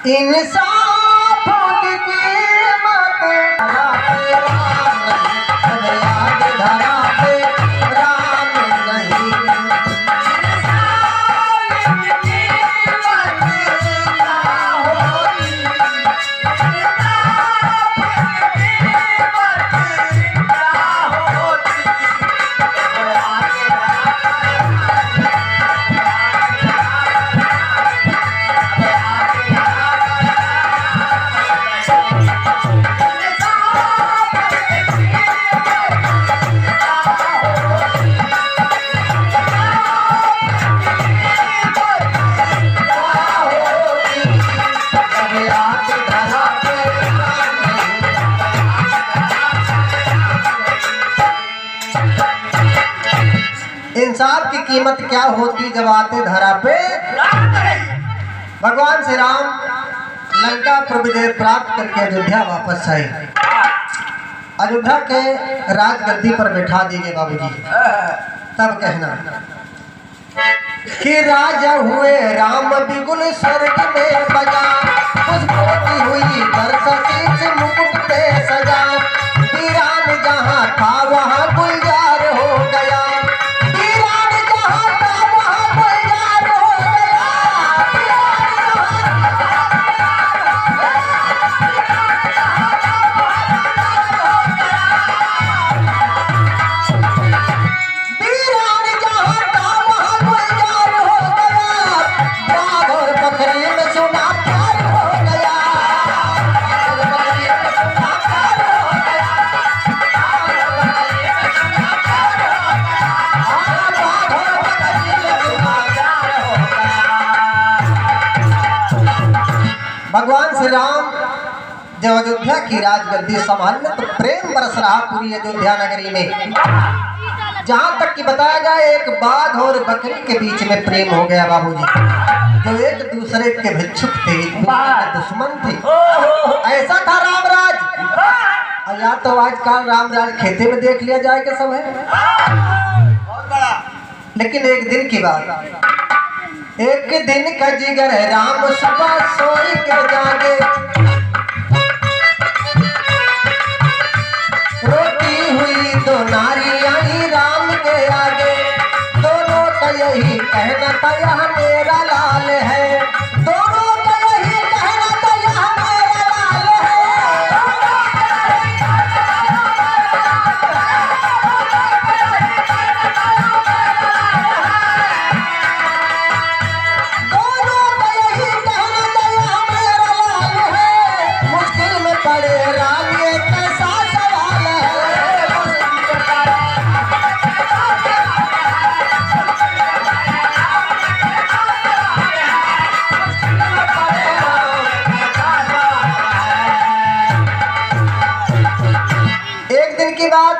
इंसाफों की कीमत याद धरा पे राम नहीं। इंसाफ की कीमत क्या होती जब आते धरा पे। भगवान श्री राम लंका पर विजय प्राप्त करके अयोध्या वापस आए। अयोध्या के राजगद्दी पर बैठा देंगे बाबूजी। तब कहना कि राजा हुए राम बिगुल स्वर्ग में बजा, खुशबू हुई बरसती से मुकुट पे सजा, वीरान जहाँ था वहाँ गुलजार हो गया, वीरान जहाँ था वहाँ गुलजार हो भगवान श्री राम जब अयोध्या की राजगद्दी संभालने तो प्रेम बरस रहा पूरी अयोध्या नगरी में। जहाँ तक कि बताया जाए एक बाघ और बकरी के बीच में प्रेम हो गया बाबूजी, जो एक दूसरे के भिक्षुक थे, दुश्मन थे। ऐसा था रामराज। और या तो आजकल रामराज खेते में देख लिया जाए कि सब है। लेकिन एक दिन की बात, एक दिन का जिगर है राम सुबह सोई के जागे, रोटी हुई दो नारी आई राम के आगे, दोनों का यही कहना था यह मेरा लाल है, दोनों का यही कहना था यह मेरा लाल है। दोनों का यही कहना था यह मेरा लाल है, मुश्किल में पड़े राम ये कैसा सवाल है। एक दिन की बात,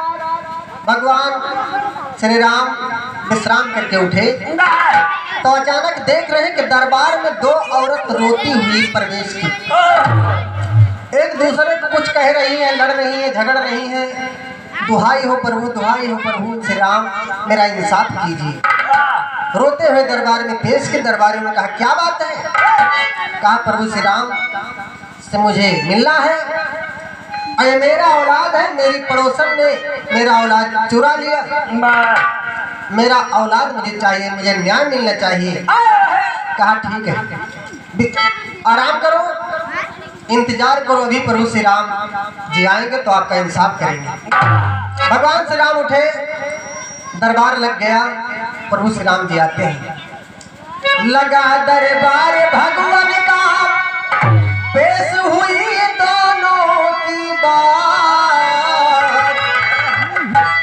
भगवान श्री राम विश्राम करके उठे तो अचानक देख रहे कि दरबार में दो औरत रोती हुई प्रवेश की। एक दूसरे को कुछ कह रही है, लड़ रही है, झगड़ रही है। दुहाई हो प्रभु, दुहाई हो प्रभु, श्री राम मेरा इंसाफ कीजिए। रोते हुए दरबार में पेश के दरबारी ने कहा क्या बात है। कहा प्रभु श्री राम से मुझे मिलना है, अरे मेरा औलाद है, मेरी पड़ोसन ने मेरा औलाद चुरा लिया, मेरा औलाद मुझे चाहिए, मुझे न्याय मिलना चाहिए। कहा ठीक है, आराम करो, इंतजार करो, अभी प्रभु श्री राम जी आएंगे तो आपका इंसाफ करेंगे। भगवान श्री राम उठे, दरबार लग गया, प्रभु श्री राम जी आते हैं। लगा दरबार भगवान का, पेश हुई दोनों की बात,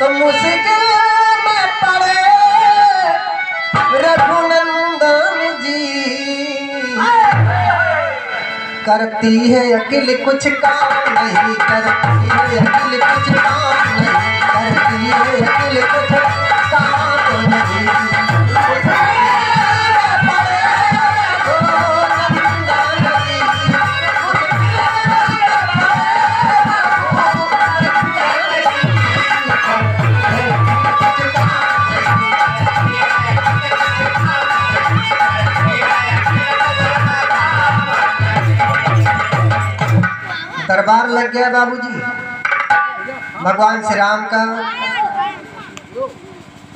तो मुश्किल में पड़े रघुनंदन जी। करती है अकेले कुछ काम नहीं, करती है अकेले कुछ काम नहीं, करती है अकेले कुछ काम नहीं। दरबार लग गया बाबूजी भगवान श्री राम का।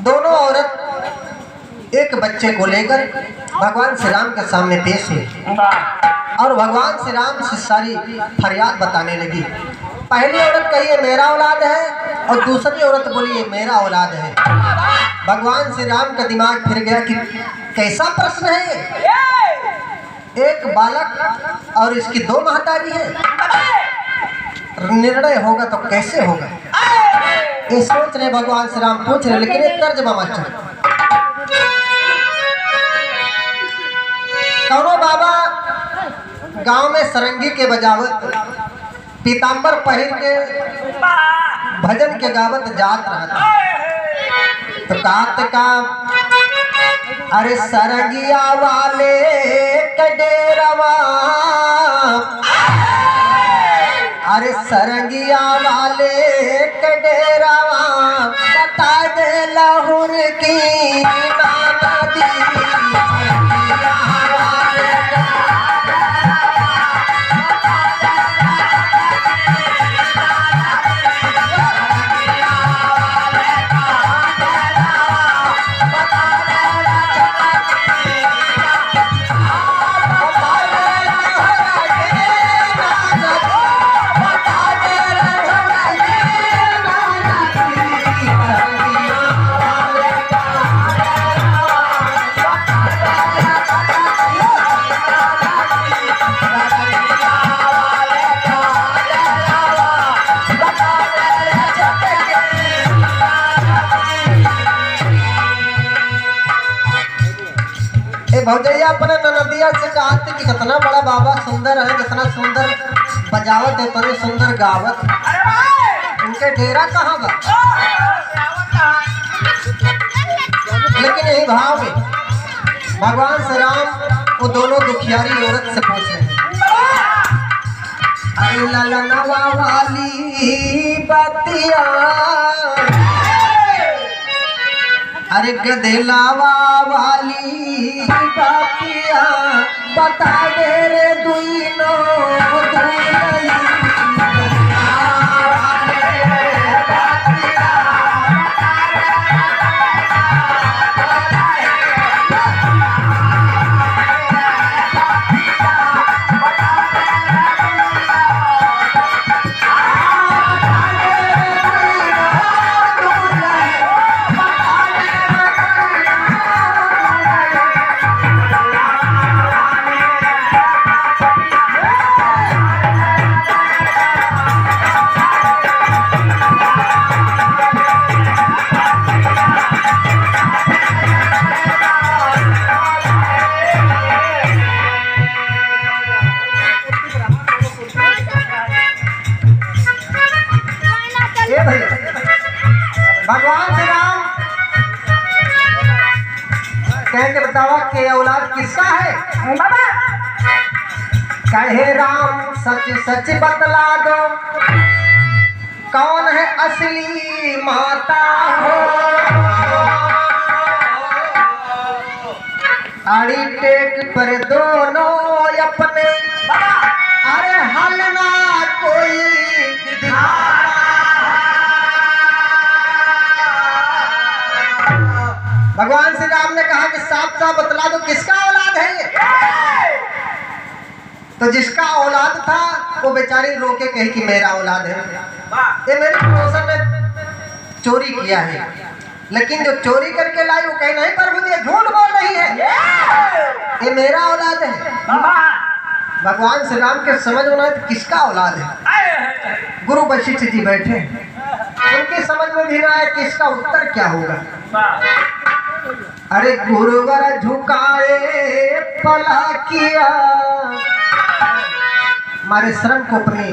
दोनों औरत एक बच्चे को लेकर भगवान श्री राम के सामने पेश हुई और भगवान श्री राम से सारी फरियाद बताने लगी। पहली औरत कही ये मेरा औलाद है और दूसरी औरत बोली ये मेरा औलाद है। भगवान श्री राम का दिमाग फिर गया कि कैसा प्रश्न है ये, एक बालक और इसकी दो महतारी है, निर्णय होगा तो कैसे होगा, ये सोच रहे भगवान श्री राम पूछ रहे, लेकिन एक तर्जमा मास्टर कौनो बाबा गांव में सरंगी के बजावत पीताम्बर पहन के भजन के गावत जात रहा था। तो का अरे सरगिया वाले कडेरवा, अरे सरगिया वाले कडेरवा बता दे लाहौर की नादी। भौजैया अपने ननदिया से कहते कि कितना बड़ा बाबा सुंदर है, कितना सुंदर बजावत है, इतने सुंदर गावत, उनके डेरा कहाँ बा। लेकिन यही भाव में भगवान श्री राम वो दोनों दुखियारी औरत से पूछ रहे हैं, अरे ललनवा वाली बतिया, अरे गदेलावा वाली बातिया बता दे रे दुइनो दुलई। भगवान श्री राम कहेंगे बतावा के औलाद किसका है। कहे राम सच सच बतला दो कौन है असली माता हो। आड़ी टेक पर दोनों अपने अरे हल ना कोई भगवान श्री राम ने कहा कि साफ साफ बतला दो किसका औलाद है ये। तो जिसका औलाद था वो बेचारी रोके कही कि मेरा औलाद है, ये मेरे पड़ोसन ने चोरी किया है। लेकिन जो चोरी करके लाई वो कहे नहीं प्रभु जी झूठ बोल रही है, ये मेरा औलाद है। भगवान श्री राम के समझ में तो किसका औलाद है। गुरु वशिष्ठ जी बैठे, उनकी समझ में भी ना आया कि इसका उत्तर क्या होगा। अरे गुरुवर झुकाए पला किया, हमारे श्रम को अपने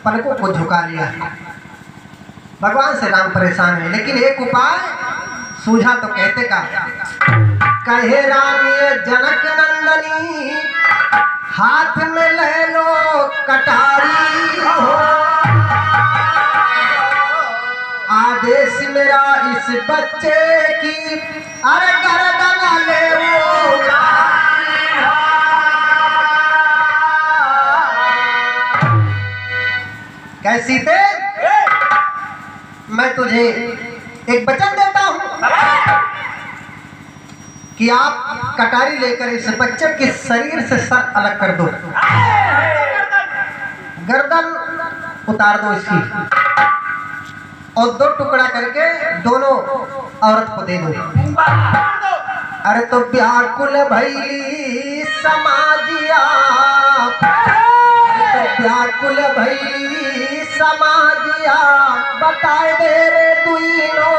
पलकों को झुका लिया। भगवान श्री राम परेशान है, लेकिन एक उपाय सूझा तो कहते का कहे राम ये जनक नंदनी हाथ में ले लो कटारी हो। आदेश मेरा इस बच्चे की अरे गर्दन ले वो। कह सीते, मैं तुझे एक वचन देता हूं कि आप कटारी लेकर इस बच्चे के शरीर से सर अलग कर दो, गर्दन उतार दो इसकी, और 2 टुकड़ा करके दोनों औरत को दे दो। अरे तो व्याकुल भैली समाजिया, तो व्याकुल भैली समाजिया, बताए दे रे दुइनो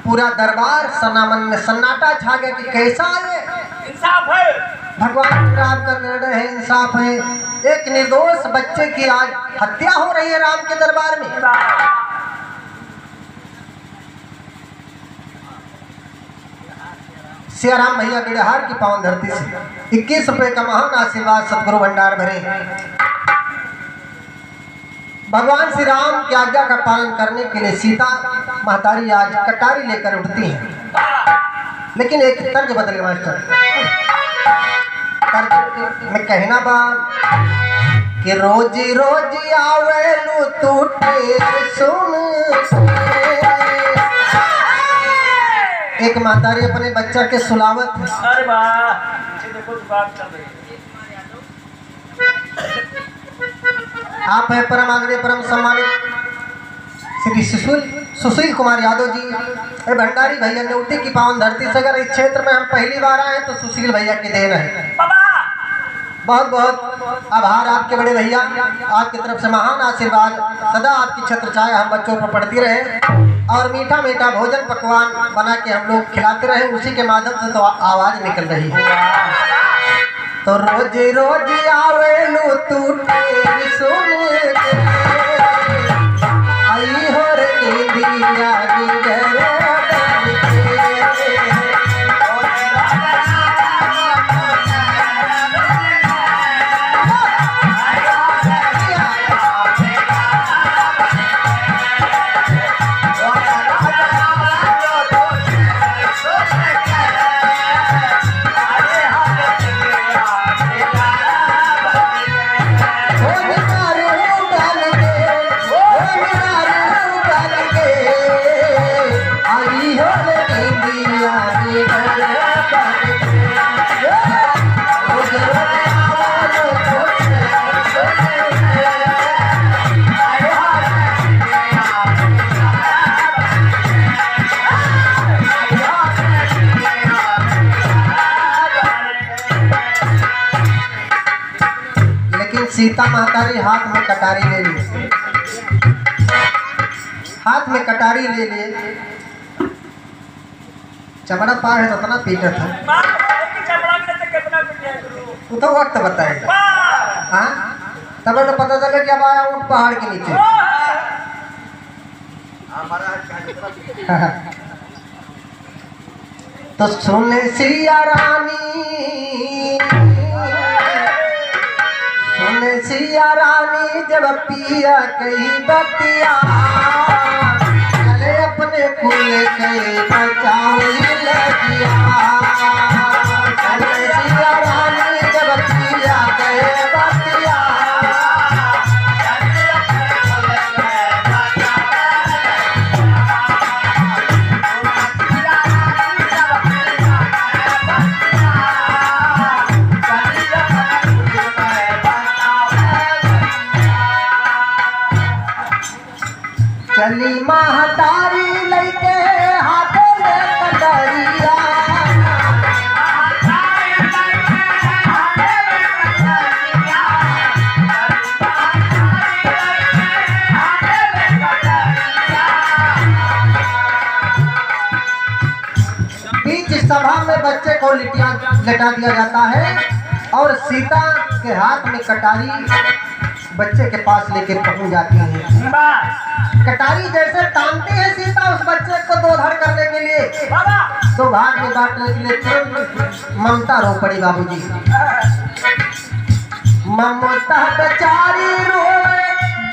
पूरा दरबार सनामन में सन्नाटा छा गया कि कैसा है, इंसाफ है, भगवान राम का निर्णय है, इंसाफ है। एक निर्दोष बच्चे की आज हत्या हो रही है राम के दरबार में। सियाराम भैया बिड़हार की पावन धरती से 21 रुपए का महान आशीर्वाद सतगुरु भंडार भरे। भगवान श्री राम की आज्ञा का पालन करने के लिए सीता महतारी आज कटारी लेकर उठती हैं, लेकिन एक तर्ज बदले मास्टर। तर्ज में कहना बा कि रोजी रोजी आवेलू तू टेर सुन। एक महतारी अपने बच्चा के सुलावत है। अरे वाह, देखो बात कर रही आप है परम आदरणीय परम सम्मानित श्री सुशील कुमार यादव जी भंडारी भैया न्यूटी की पावन धरती से। अगर इस क्षेत्र में हम पहली बार आए तो सुशील भैया की देन है। बहुत बहुत आभार आपके बड़े भैया, आपकी तरफ से महान आशीर्वाद सदा आपकी छत्र छाया हम बच्चों पर पड़ती रहे और मीठा मीठा भोजन पकवान बना के हम लोग खिलाते रहे, उसी के माध्यम से तो आवाज निकल रही है। तो रोज रोज आवेलू तू टेर सुन आई हो रे दिया सीता महतारी हाथ में कटारी ले ली, हाथ में कटारी ले लिए। चमड़ा पार है तो इतना पीटा था, वो तो वक्त बताएगा। हाँ तब तो पता चला कि अब आया ऊँट पहाड़ के नीचे। तो सुन सिया रानी, सिया रानी जब पिया कही बतिया, चले अपने कुल के बचाओ लगिया। चले सिया रानी जब पिया कही बतिया, चली महतारी लैके हाथ में कटरिया, सभा में बच्चे को लेटा दिया जाता है और सीता के हाथ में कटारी बच्चे के पास लेके पहुंच जाती है। कटारी जैसे तानती है सीता उस बच्चे को दो धड़ करने के लिए, तो भाग में बांटने के लिए तुरंत ममता रो पड़ी बाबूजी। ममता बेचारी रोए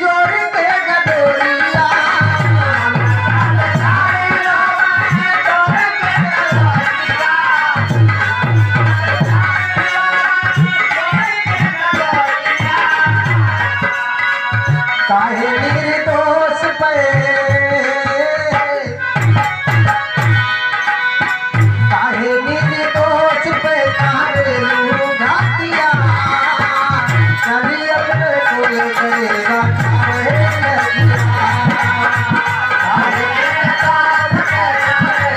जोड़ी के गडोरिया, काहे निर्दोष पे काहे निर्दोष पे काहे घाटिया कभी अपने को ले गएगा काहे लगिया, काहे निर्दोष पे काहे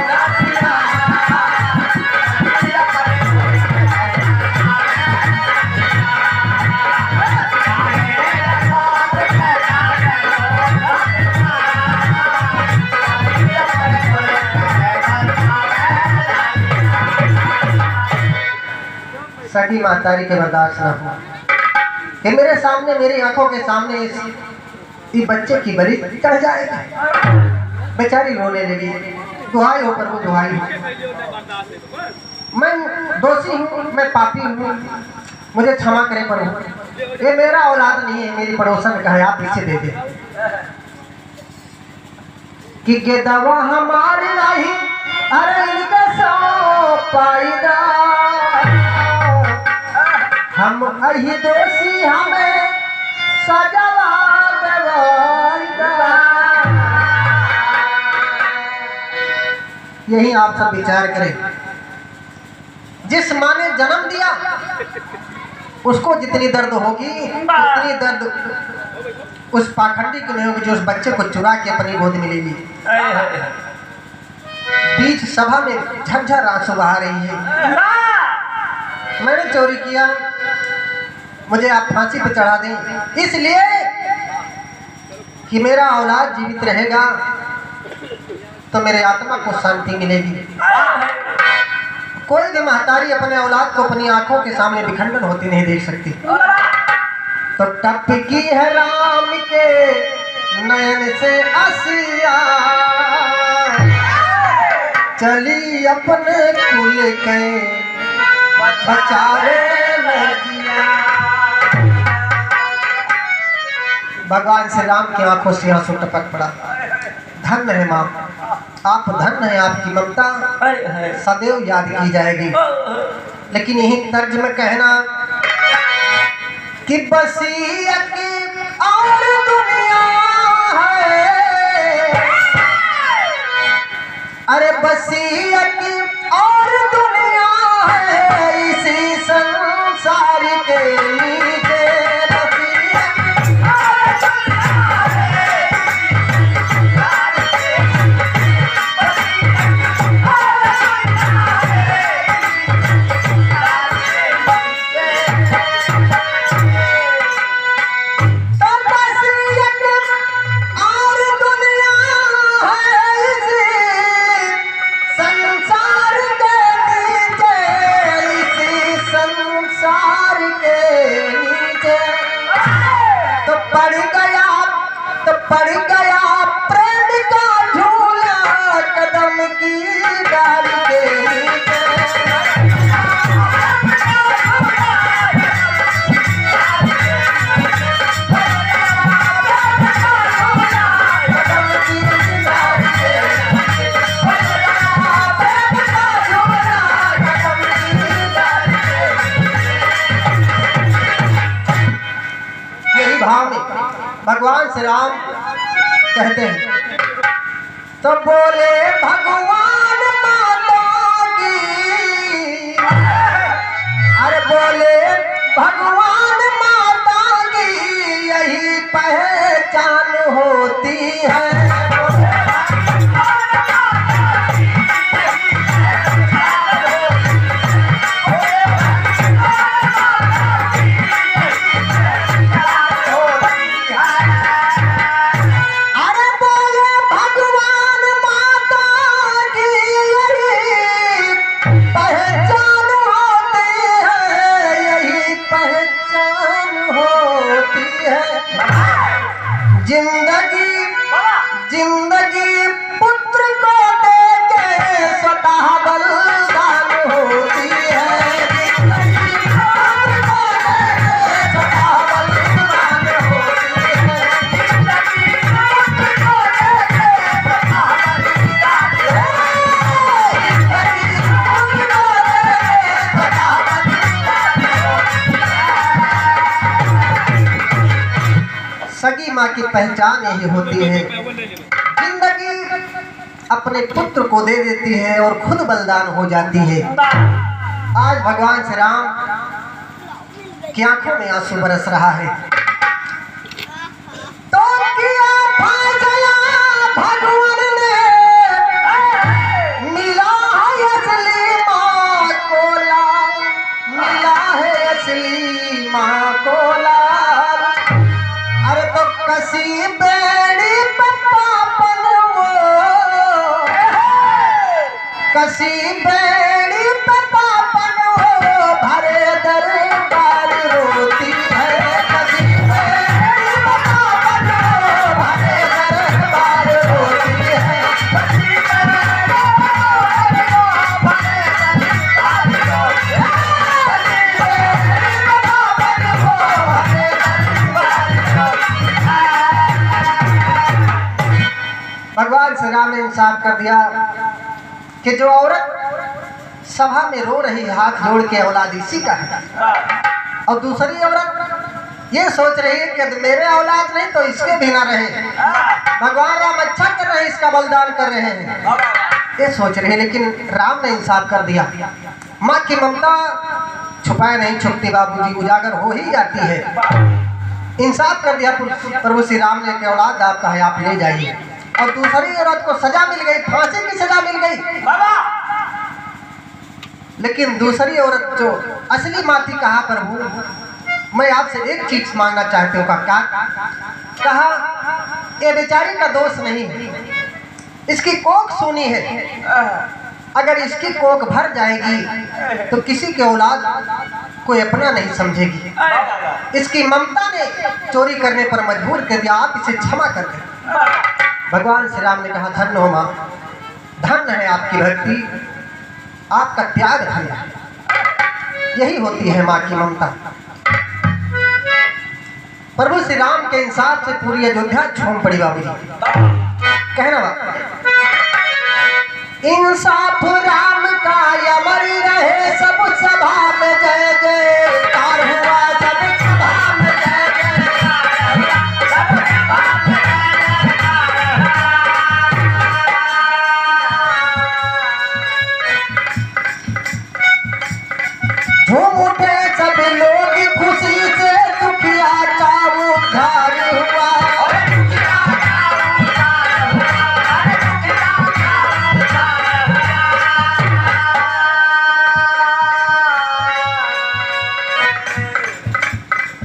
घाटिया। सगी मातारी के बर्दाश्त न हो कि मेरे सामने, मेरी आंखों के सामने इस बच्चे की बलि चढ़ जाएगी। बेचारी रोने लगी, दुहाई हो प्रभु दुहाई हो, मैं दोषी हूँ, मैं पापी हूँ, मुझे क्षमा करे प्रभु, ये मेरा औलाद नहीं है, मेरी पड़ोसन का है, आप इसे दे दे। कि ये दवा हमारी नहीं, अरे इनका सौ पाईदा, हम अही दोषी हमें सजवा देवाईदा। यही आप सब विचार करें, जिस माँ ने जन्म दिया उसको जितनी दर्द होगी उतनी दर्द उस पाखंडी को नहीं होगी जो उस बच्चे को चुरा के अपनी गोद में ले ली। बीच सभा में झरझर आंसू बहा रही है, मैंने चोरी किया, मुझे आप फांसी पे चढ़ा दें, इसलिए कि मेरा औलाद जीवित रहेगा तो मेरे आत्मा को शांति मिलेगी। कोई भी महतारी अपने औलाद को अपनी आंखों के सामने विखंडन होती नहीं देख सकती। तो टपकी है राम के नयन से आसिया, चली अपने कुल के बचावे लगिया। भगवान श्री राम की आंखों से आंसू टपक पड़ा। धन्य है माँ, आप धन्य है, आपकी ममता सदैव याद की जाएगी। लेकिन यही तर्ज में कहना कि बसियत और दुनिया है, अरे बसियत और दुनिया है इसी संसार के नीचे। पड़ गया प्रेम का झूला कदम की डाली के नीचे। यही भाव में भगवान श्री राम कहते हैं, तो बोले भगवान माता की, अरे बोले भगवान माता की यही पहचान होती है। की पहचान यही होती है, जिंदगी अपने पुत्र को दे देती है और खुद बलिदान हो जाती है। आज भगवान श्री राम की आंखों में आंसू बरस रहा है। तो किया फैसला भगवान ने, मिला है असली माँ को लाल, मिला है असली माँ को लाल। अरे तो कसी बेड़ी पापन वो, कसी बेड़ी पापन वो, भरे दरबार रोती है। कसी बेड़ी पापन वो, भरे दरबार रोती है। कसी बेड़ी पापन वो, भरे दरबार रोती है। भगवान श्री राम ने इंसाफ कर दिया कि जो औरत सभा में रो रही है हाथ जोड़ के औलाद इसी का है, और दूसरी औरत ये सोच रही है कि मेरे औलाद नहीं तो इसके भी ना रहे। भगवान राम अच्छा कर रहे हैं, इसका बलिदान कर रहे हैं, ये सोच रहे हैं। लेकिन राम ने इंसाफ कर दिया। माँ की ममता छुपाए नहीं छुपती बाबूजी, उजागर हो ही जाती है। इंसाफ कर दिया प्रभु श्री राम ने कि औलाद आपका है, आप ले जाइए। और दूसरी औरत को सजा मिल गई, फांसी की सजा मिल गई। लेकिन दूसरी औरत जो असली माती कहा प्रभु, मैं आपसे एक चीज मांगना चाहती हूँ। क्या कहा? ये बेचारी का दोष नहीं है, इसकी कोख सूनी है। अगर इसकी कोख भर जाएगी तो किसी के औलाद कोई अपना नहीं समझेगी। इसकी ममता ने चोरी करने पर मजबूर कर दिया, आप इसे क्षमा कर दें। भगवान श्री राम ने कहा धन्य हो माँ, धन्य है आपकी भक्ति, आपका त्याग धन्य है। यही होती है माँ की ममता। प्रभु श्री राम के इंसाफ से पूरी अयोध्या झूम पड़ी बाबूजी। कहना बात, इंसाफ राम का अमर रहे, सब सभा में जय जयकार हुआ। सब सभा में जय जयकार हुआ, सब सभा में जय जयकार। झूम उठे सब लोग खुशी से, दुखिया का उद्धार हुआ।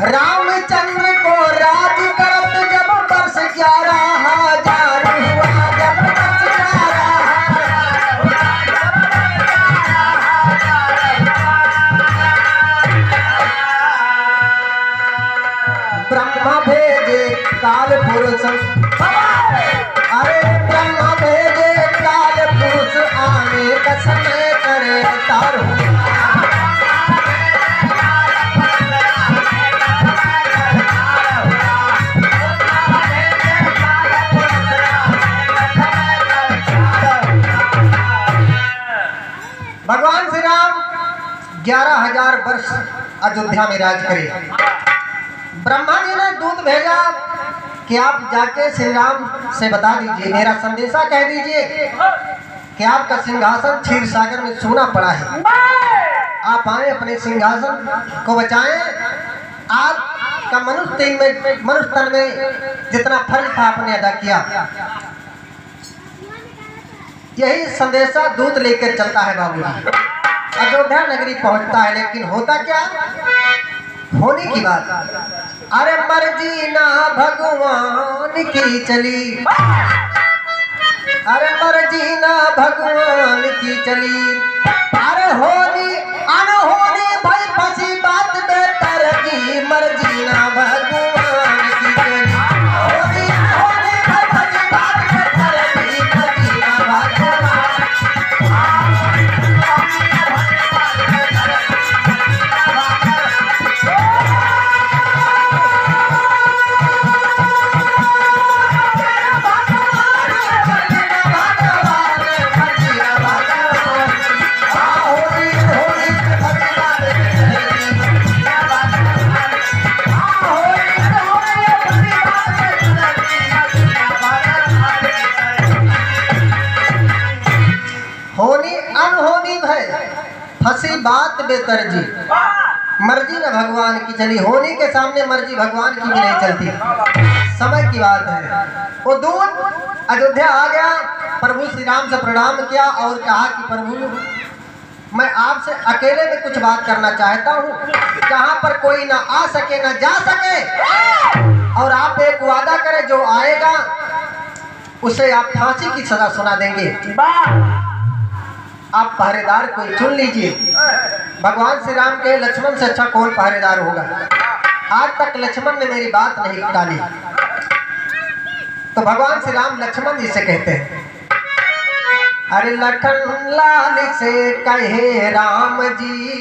रामचंद्र को राज करत जब वर्ष 11,000 हुआ। जब वर्ष 11,000 ब्रह्मा भेजे काल पुरुष, अरे ब्रह्मा भेजे काल पुरुष, आने का समय करे तार हुआ। भगवान श्री राम 11,000 वर्ष अयोध्या में राज करे। ब्रह्मा जी ने दूत भेजा कि आप जाके श्री राम से बता दीजिए, मेरा संदेशा कह दीजिए कि आपका सिंहासन क्षीर सागर में सोना पड़ा है, आप आए अपने सिंहासन को बचाएं। आपका मनुष्य तन में जितना फर्ज था आपने अदा किया। यही संदेशा दूत लेकर चलता है बाबूजी। अयोध्या नगरी पहुंचता है, लेकिन होता क्या? होने की बात, अरे मर्जी ना भगवान की चली, अरे मर्जी ना भगवान की चली। अरे होनी अनहोनी भाई फंसी बात बेहतर की, मर्जी ना भगवान की चली। होनी अनहोनी भाई फंसी बात बेहतर की, मर्जी ना भगवान। फंसी बात बेतरजी, मर्जी न भगवान की चली, होने के सामने मर्जी भगवान की भी नहीं चलती। समय की बात है। वो दूत अयोध्या आ गया, प्रभु श्री राम से प्रणाम किया और कहा कि प्रभु मैं आपसे अकेले में कुछ बात करना चाहता हूँ, जहाँ पर कोई ना आ सके ना जा सके, और आप एक वादा करें जो आएगा उसे आप फांसी की सजा सुना देंगे। आप पहरेदार कोई चुन लीजिए। भगवान श्री राम के लक्ष्मण से अच्छा कौन पहरेदार होगा? आज तक लक्ष्मण ने मेरी बात नहीं टाली। तो भगवान श्री राम लक्ष्मण जी से कहते हैं, अरे लखन लाल से कहे राम जी,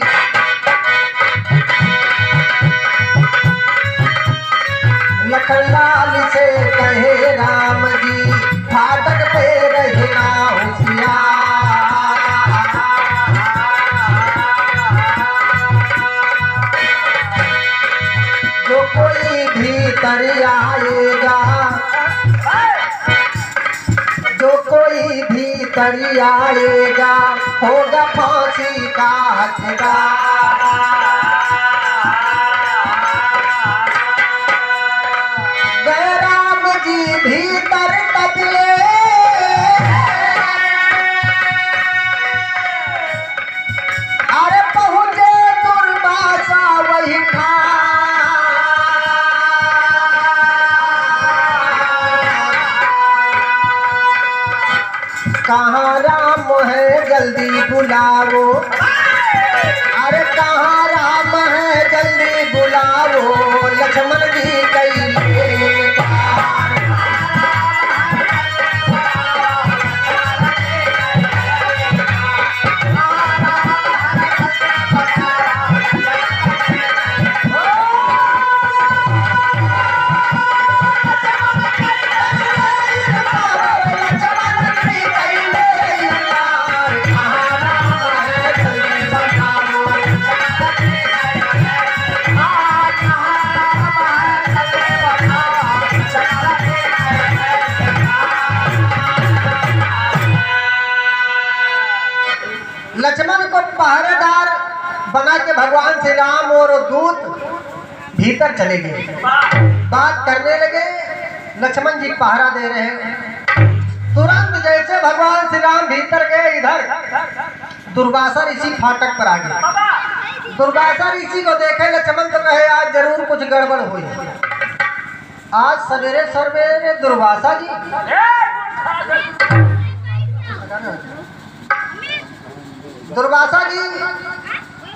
लखन लाल से कहे राम जी, फाटक पे रहना होशियार। जो कोई भीतर आएगा, जो कोई भीतर आएगा, होगा फांसी का हकदार। गए राम जी भीतर तबले, अरे पहुंचे दुर्वासा वही था। कहाँ राम है जल्दी बुलाओ, अरे कहाँ राम है जल्दी बुलाओ, लक्ष्मण जी कई लक्ष्मण को पहरेदार बना के भगवान श्री राम और दूत भीतर चले गए। बात करने लगे, लक्ष्मण जी पहरा दे रहे हैं। तुरंत जैसे भगवान श्री राम भीतर गए, इधर दुर्वासा ऋषि फाटक पर आ गए। दुर्वासा ऋषि को देखे लक्ष्मण तो कहे आज जरूर कुछ गड़बड़ हुई। आज सवेरे सवेरे दुर्वासा जी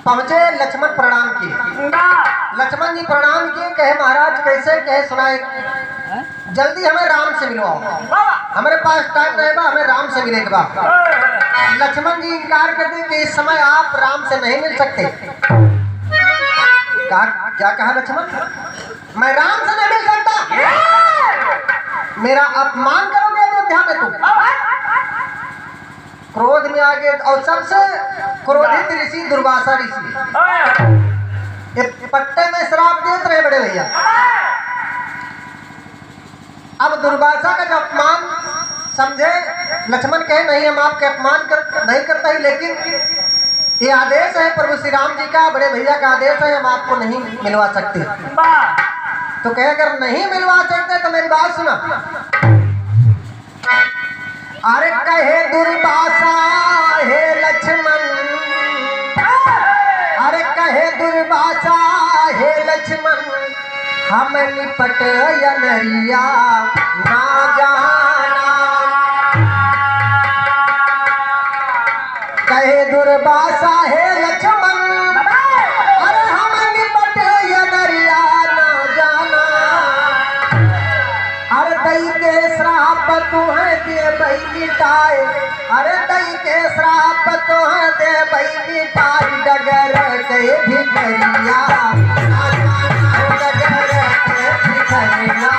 पहुंचे, लक्ष्मण प्रणाम किए। लक्ष्मण जी प्रणाम किए, कहे महाराज कैसे? कहे सुनाए, जल्दी हमें राम से मिलवाओ, हमारे पास टाइम रहेगा, हमें राम से मिलेगा। लक्ष्मण जी इनकार करते कि इस समय आप राम से नहीं मिल सकते। क्या कहा लक्ष्मण? मैं राम से नहीं मिल सकता? मेरा अपमान करोगे अयोध्या में तुम? क्रोध में आ गए, और सबसे क्रोधित ऋषि दुर्वासा ऋषि ये पट्टे में श्राप देते रहे बड़े भैया। अब दुर्वासा का जो अपमान समझे, लक्ष्मण कहे नहीं हम आपके अपमान नहीं करता ही, लेकिन ये आदेश है प्रभु श्री राम जी का, बड़े भैया का आदेश है, हम आपको नहीं मिलवा सकते। तो कहे अगर नहीं मिलवा सकते तो मेरी बात सुना। अरे कहे दुर्वासा हे लक्ष्मण, अरे कहे दुर्वासा हे लक्ष्मण, हम निपट नरिया ना जाना। कहे दुर्वासा हे लक्ष्मण, अरे हम निपट नरिया ना जाना। अरे दई के श्राप तुम्हें दे बई मिटाए, अरे दई के श्राप तुम्हें दे बई मिटाई। डगर के भिखरिया, डगर के भिखरिया।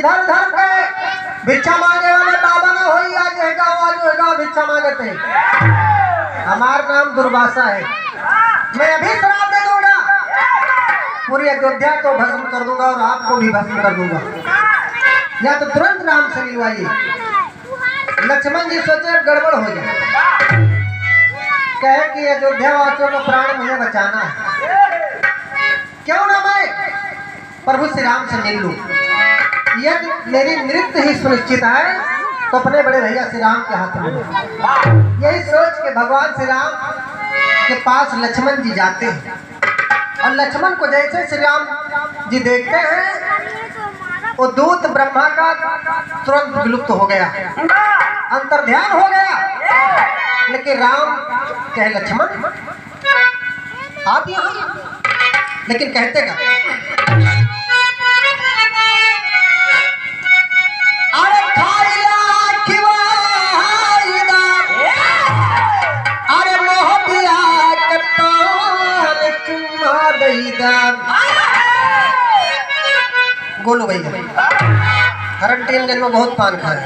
इधर उधर के भिक्षा मांगे वाले बाबा ना होई आज है गाँव आज होगा भिक्षा मांगते। हमारा नाम दुर्वासा है। मैं अभी श्राप दे दूंगा, पूरी अयोध्या को भस्म कर दूंगा और आपको भी भस्म कर दूंगा। या तो तुरंत राम से मिलवाइए। लक्ष्मण जी सोचे गड़बड़ हो जाए, कहे कि अयोध्या वासियों को प्राण मुझे बचाना है, क्यों ना मैं प्रभु श्री राम से मिल लूं। यदि मेरी मृत्यु ही सुनिश्चित है तो अपने बड़े भैया श्री राम के हाथ में। यही सोच के भगवान श्री राम के पास लक्ष्मण जी जाते हैं और लक्ष्मण को जैसे श्री राम जी देखते हैं वो दूत ब्रह्मा का तुरंत विलुप्त हो गया, अंतर्ध्यान हो गया। लेकिन राम कहे लक्ष्मण आप यहाँ, लेकिन कहते का अरे खाइला खिवाइला, अरे मोह दिया कटान चुम्मा दईदा। गोलू भैया हरनटीनगंज में बहुत पान खाए।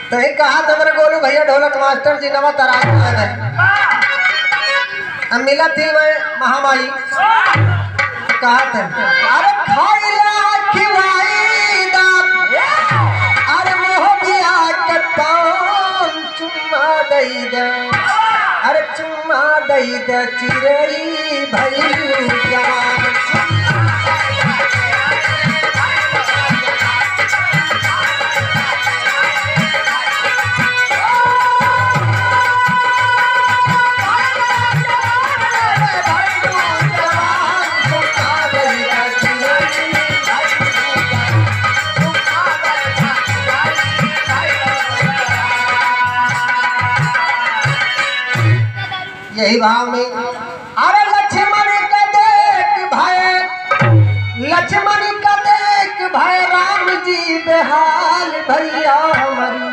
तो एक कहा था मेरे गोलू भैया ढोलक मास्टर जी नवा तराज में अब मिला थी मैं महामाई कहा था अरे खाइला खिवाइदा, अरे मोह दिया कटान चुम्मा दईदा, अरे चुम्मा दईदा चिरई भई जवान। यही भाव में अरे लक्ष्मण का देख भय, लक्ष्मण का देख भय राम जी बेहाल भैया हमारी,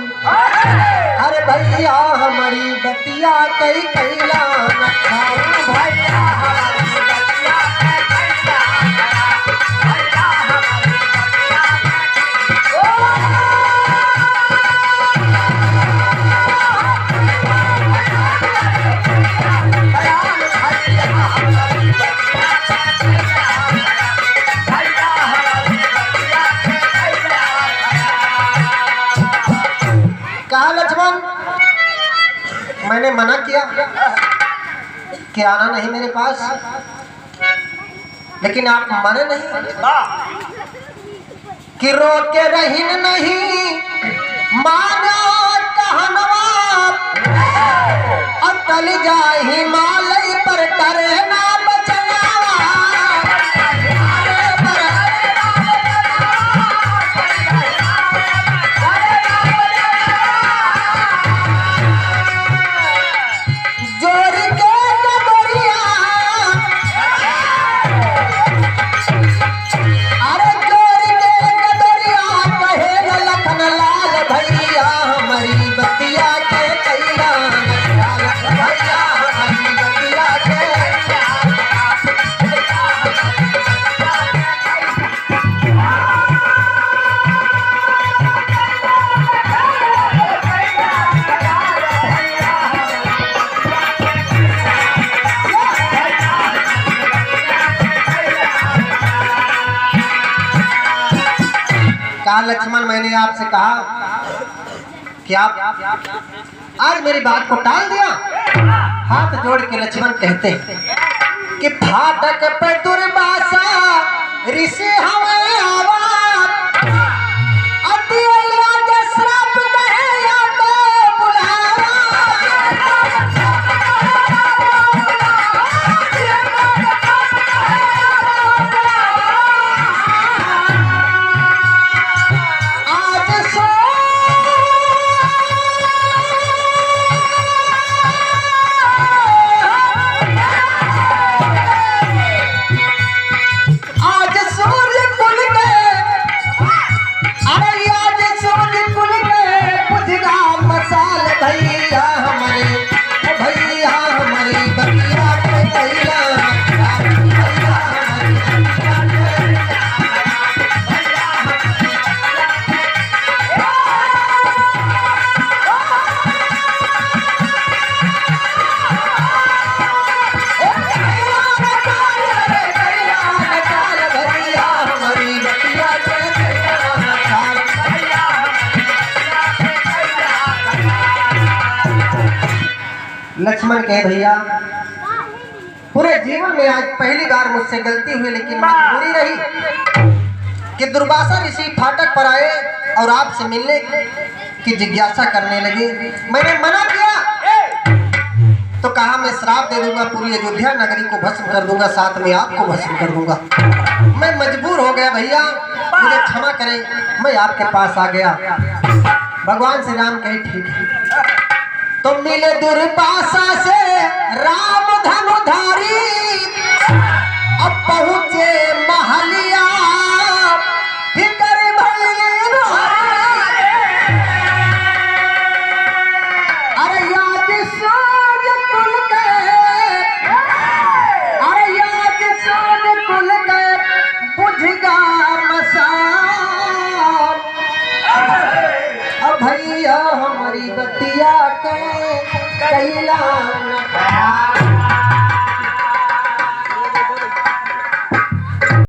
अरे भैया हमारी बतिया कई कैला भैया लक्ष्मण मैंने मना किया कि आना नहीं मेरे पास, लेकिन आप माने नहीं कि रोके रही नहीं माना कहनवा, अतल जाए हिमालय पर करे ना लक्ष्मण मैंने आपसे कहा कि आप आज मेरी बात को टाल दिया। हाथ जोड़ के लक्ष्मण कहते कि फाटक पे दुर्वासा ऋषि हमें आवा, श्राप कहे या तो बुलावा। आज सूर्य को लक्ष्मण कहे भैया पूरे जीवन में आज पहली बार मुझसे गलती हुई, लेकिन मजबूरी रही कि दुर्वासा ऋषि फाटक पर आए और आपसे मिलने की जिज्ञासा करने लगे। मैंने मना किया तो कहा मैं श्राप दे दूंगा, पूरी अयोध्या नगरी को भस्म कर दूंगा, साथ में आपको भस्म कर दूंगा। मैं मजबूर हो गया भैया, मुझे क्षमा करें, मैं आपके पास आ गया। भगवान श्री राम कहे ठीक है। तो मिले दुर्वासा से राम धनुधारी, अब पहुंचे महलिया, फिकर भइले भारी। अरे याद सोच कुल गए, अरे याद सोच कुल गए, बुझगा मसान। अब भैया हमारी बतिया के कैला न